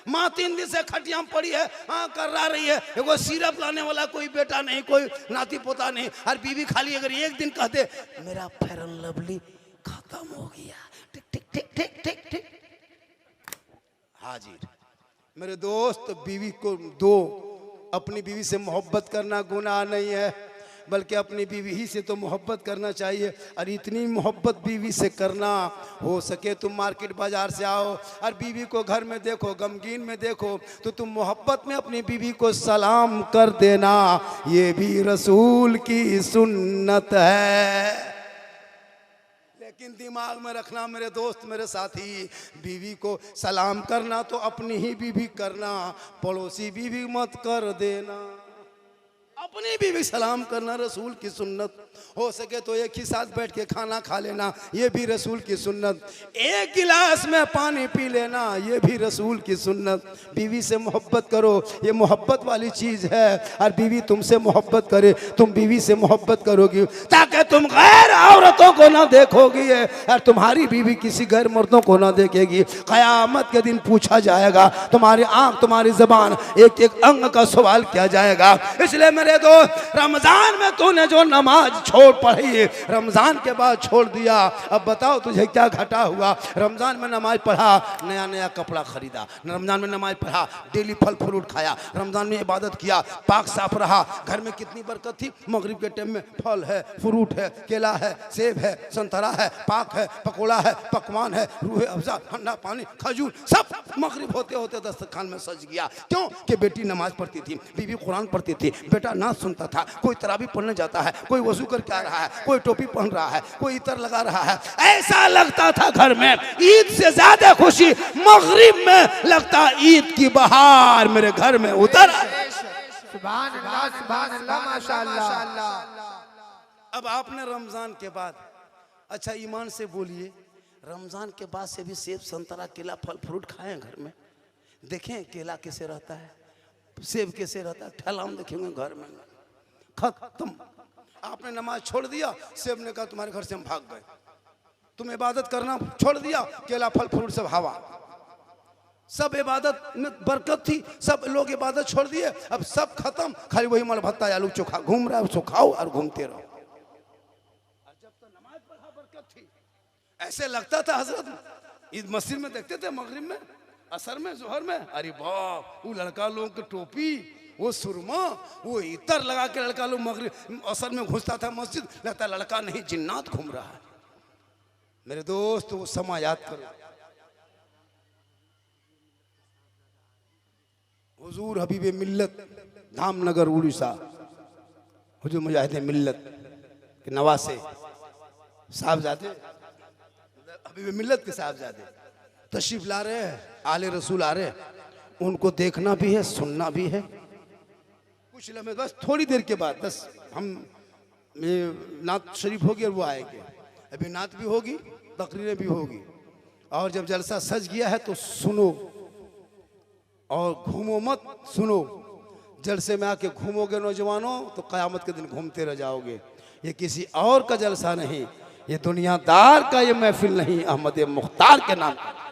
माँ 3 दिन से खटिया में पड़ी है, हाँ कर रही है, एगो सिरप लाने वाला कोई बेटा नहीं, कोई नाती पोता नहीं, और बीबी खाली अगर एक दिन कहते मेरा फेयर एंड लवली खत्म हो गया, टिक टिक टिक टिक टिक टिक, हाजिर। मेरे दोस्त, बीवी को दो, अपनी बीवी से मोहब्बत करना गुनाह नहीं है, बल्कि अपनी बीवी ही से तो मोहब्बत करना चाहिए। और इतनी मोहब्बत बीवी से करना, हो सके तुम मार्केट बाजार से आओ और बीवी को घर में देखो, गमगीन में देखो, तो तुम मोहब्बत में अपनी बीवी को सलाम कर देना, ये भी रसूल की सुन्नत है। लेकिन दिमाग में रखना मेरे दोस्त, मेरे साथी, बीवी को सलाम करना तो अपनी ही बीवी करना, पड़ोसी बीवी मत कर देना। अपनी बीवी सलाम करना रसूल की सुन्नत। हो सके तो एक ही साथ बैठ के खाना खा लेना, ये भी रसूल की सुन्नत। एक गिलास में पानी पी लेना, ये भी रसूल की सुन्नत। बीवी से मोहब्बत करो, ये मोहब्बत वाली चीज़ है। और बीवी तुमसे मोहब्बत करे, तुम बीवी से मोहब्बत करोगी ताकि तुम गैर औरतों को ना देखोगी और तुम्हारी बीवी किसी गैर मर्दों को ना देखेगी। क़यामत के दिन पूछा जाएगा, तुम्हारी आँख, तुम्हारी ज़बान, एक एक अंग का सवाल किया जाएगा। इसलिए मेरे दोस्त, रमज़ान में तूने जो नमाज छोड़ पढ़ी, रमजान के बाद छोड़ दिया, अब बताओ तुझे क्या घटा हुआ। रमजान में नमाज पढ़ा, नया नया कपड़ा खरीदा, रमजान में नमाज पढ़ा, डेली फल फ्रूट खाया, रमजान में इबादत किया, पाक साफ रहा, घर में कितनी बरकत थी। मगरिब के टाइम में फल है, फ्रूट है, केला है, सेब है, संतरा है, पाक है, पकोड़ा है, पकवान है, रूह अफ़ज़ा, ठंडा पानी, खजूर, सब मगरिब होते होते दस्तरखान में सज गया। क्यों? कि बेटी नमाज पढ़ती थी, बीवी कुरान पढ़ती थी, बेटा नाच सुनता था, कोई तरावी पढ़ने जाता है, कोई वजू करके आ रहा है, कोई टोपी पहन रहा है, कोई इतर लगा रहा है। ऐसा लगता था घर में ईद से ज्यादा खुशी मगरिब में लगता ईद की बहार मेरे घर में उतर। सुभान अल्लाह, सुभान अल्लाह, माशाअल्लाह। अब आपने रमजान के बाद, अच्छा ईमान से बोलिए, रमजान के बाद से भी सेब संतरा केला फल फ्रूट खाएं घर में? देखें केला कैसे रहता है, सेब कैसे रहता है, ठेला में देखेंगे घर में खत्म। आपने नमाज छोड़ दिया, सेब ने कहा तुम्हारे घर से हम भाग गए। तुम इबादत करना छोड़ दिया, केला फल फ्रूट सब हवा। सब इबादत में बरकत थी, सब लोग इबादत छोड़ दिए, अब सब खत्म, खाली वही माल भत्ता आलू चोखा घूम रहा है, उसको खाओ और घूमते रहो। जब तो नमाज पढ़ा बरकत थी, ऐसे लगता था हजरत ईद मस्जिद में देखते थे, मगरिब में, असर में, जोहर में, अरे बाप वो लड़का लोगों की टोपी, वो सुरमा, वो इतर लगा के लड़का लोग मगरिब असर में घुसता था मस्जिद, लगता लड़का नहीं जिन्नात घूम रहा है। मेरे दोस्त वो समा याद करो, हुजूर हबीब मिल्लत धामनगर उड़ीसा, हुजूर मुजाहिद मिल्लत के नवासे साहबजादे, हबीब मिल्लत के साहबजादे तशरीफ ला रहे हैं, आले रसूल आ रहे हैं, उनको देखना भी है, सुनना भी है। कुछ लम्हे बस थोड़ी देर के बाद बस हम नात शरीफ होगी और वो आएंगे, अभी नात भी होगी, तकरीरें भी होगी, और जब जलसा सज गया है तो सुनो और घूमो मत, सुनो। जलसे में आके घूमोगे नौजवानों तो क़यामत के दिन घूमते रह जाओगे। ये किसी और का जलसा नहीं, ये दुनियादार का ये महफिल नहीं, अहमद मुख्तार के नाम का।